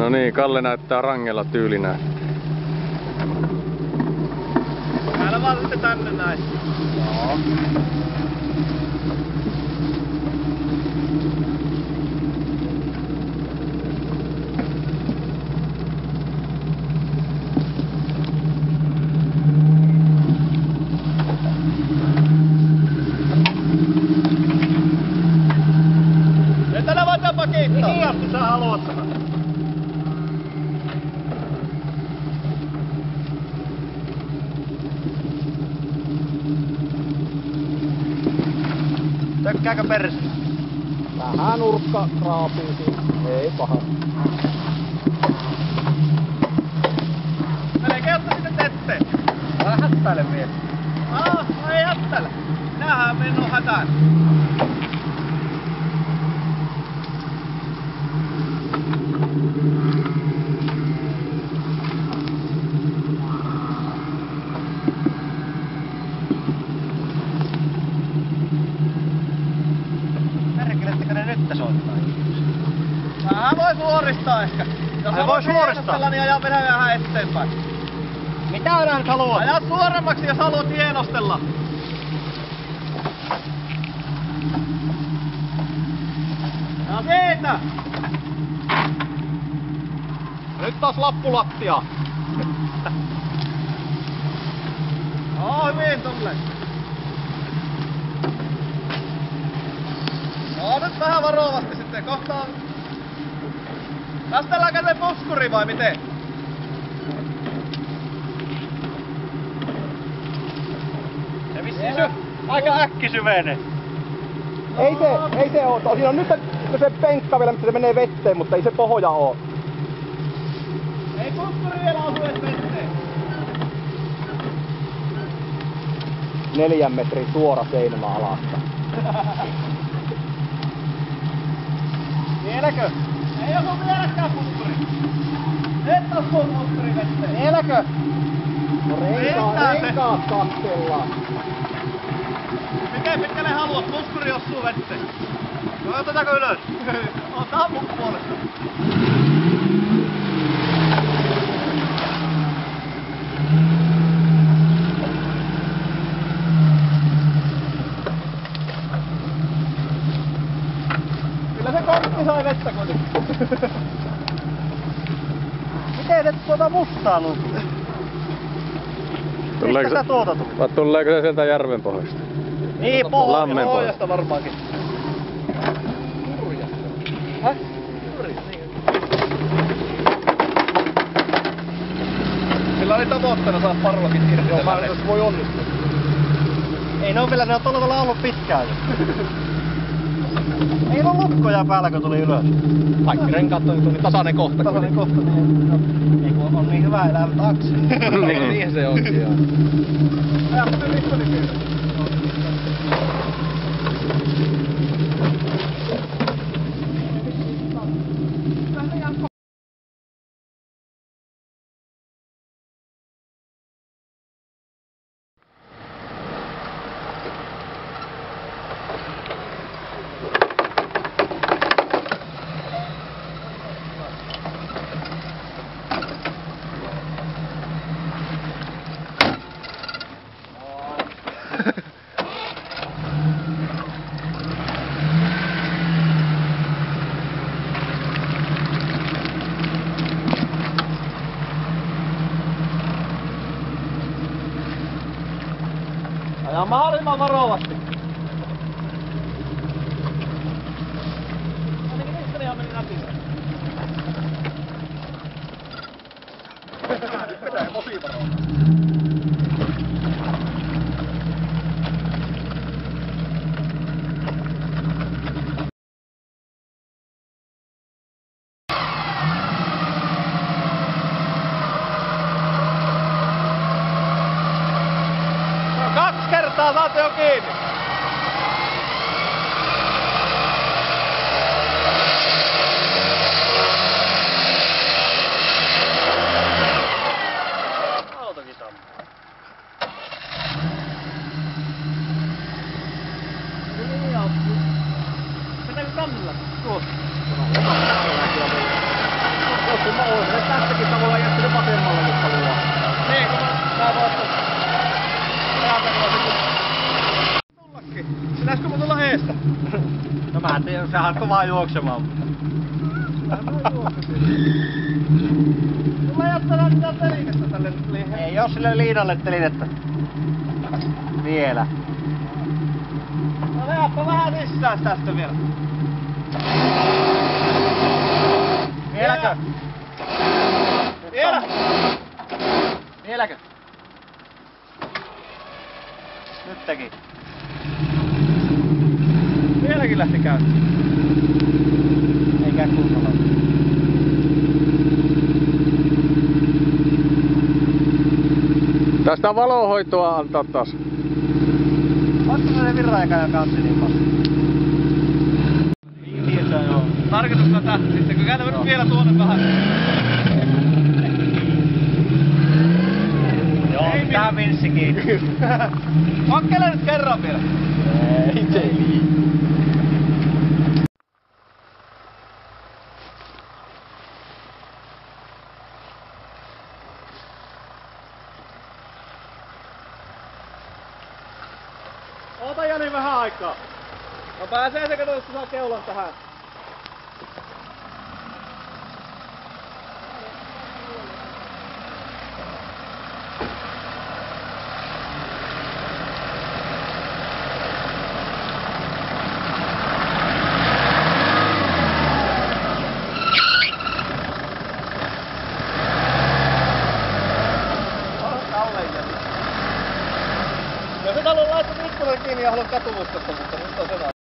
No niin, Kalle näyttää rangella tyylinä. Täällä vaan sitten tänne näin. Joo. Nyt tänä voidaan pakittaa. Mihin asti sä haluat? Tökkääkö persi? Vähän nurkka raapii siinä. Ei paha. Melkein otta sitten tetteen. Vähän hättäile vielä. Ei hättäile. Minähän mennyt hätään. Perkelettekö ne nyt soittaa? Vähän voi suoristaa ehkä. Jos Ai voi suoristaa? niin ajaa vähän eteenpäin. Mitä nää nyt haluat? Ajaa suoremmaksi, jos haluat hienostella. Ja siitä! Nyt taas lappu lattiaa. Hyvin tolleen. Nyt vähän varovasti sitten. Kohta on... Kastellaankö se puskuri vai miten? Se vissiin aika äkkisyveinen. Ei se oo. Siinä on nyt se penkka vielä, missä se menee vetteen, mutta ei se pohja oo. Ei puskuri vielä osu edes vetteen. 4 metrin suora seinämä alasta. Vieläkö? Ei osu vieläkään puskuri. Et osu puskuri vetteen. Vieläkö? No Riittää se. renkaat kastellaan. Miten pitkälle haluat? Puskuri osuu vetteen. No otetaanko ylös? Ota mun puolesta. Kyllä se kortti sai vettä kuitenkin. Miten et tuota mustaa lukee? Mistä sä tuota tuli? Vai tuleeko se sieltä järven pohjasta? Niin, Lammen pohjasta varmaankin. Kurja. Häh? Kurja, niin. Sillä oli tavoitteena saada parlokit irti. Joo, mä jos voi onnistua. Ei ne on vielä, ne on tuolla tavalla ollut pitkään. Ei ole lukkoja päällä, kun tuli ylös. Kaikki renkaat on tasainen kohta. Tasainen kohta, niin ei kun on niin hyvä elää taksi. Niin se on. Ajattelin lippani siitä. Ajaa mahdollisimman varovasti. Ainakin mistä ihan meni napille. Pitää tosi varovasti. Kaksi kertaa saat jo kiinni. Autokitamma. Mennäänkö kannella? Tuossa. Jos vasemmalle nyt haluaa. Niin, kun mä voisin ajatella sitten tullakin. Pitäisikö mun tulla eestä? No mä en tiedä, sehän on vaan juoksemaan. Mä ajattelen mitään telinettä tälle liian. Ei oo sille liinalle telinettä. Vielä. No vedäpä vähän lisää tästä vielä. Vieläkö? Vielä! Vieläkö? Nyt teki. Vieläkin lähti käyntiin. Ei käy kunnolla. Tästä valohoitoa antaa taas. Ootko se virraajakaan kanssa niin paljon? Niin, joo. Tarkoitus tätä, sitten kun käydään nyt vielä tuonne vähän. Joo, tää vinssi kiinni. Makkele nyt kerran vielä. Ei se liikaa. Oota Jani vähän aikaa. No pääsee se, kato, jos saa keulan tähän. Jos et halua laittaa ikkunan kiinni ja halua katumusta, mutta nyt on se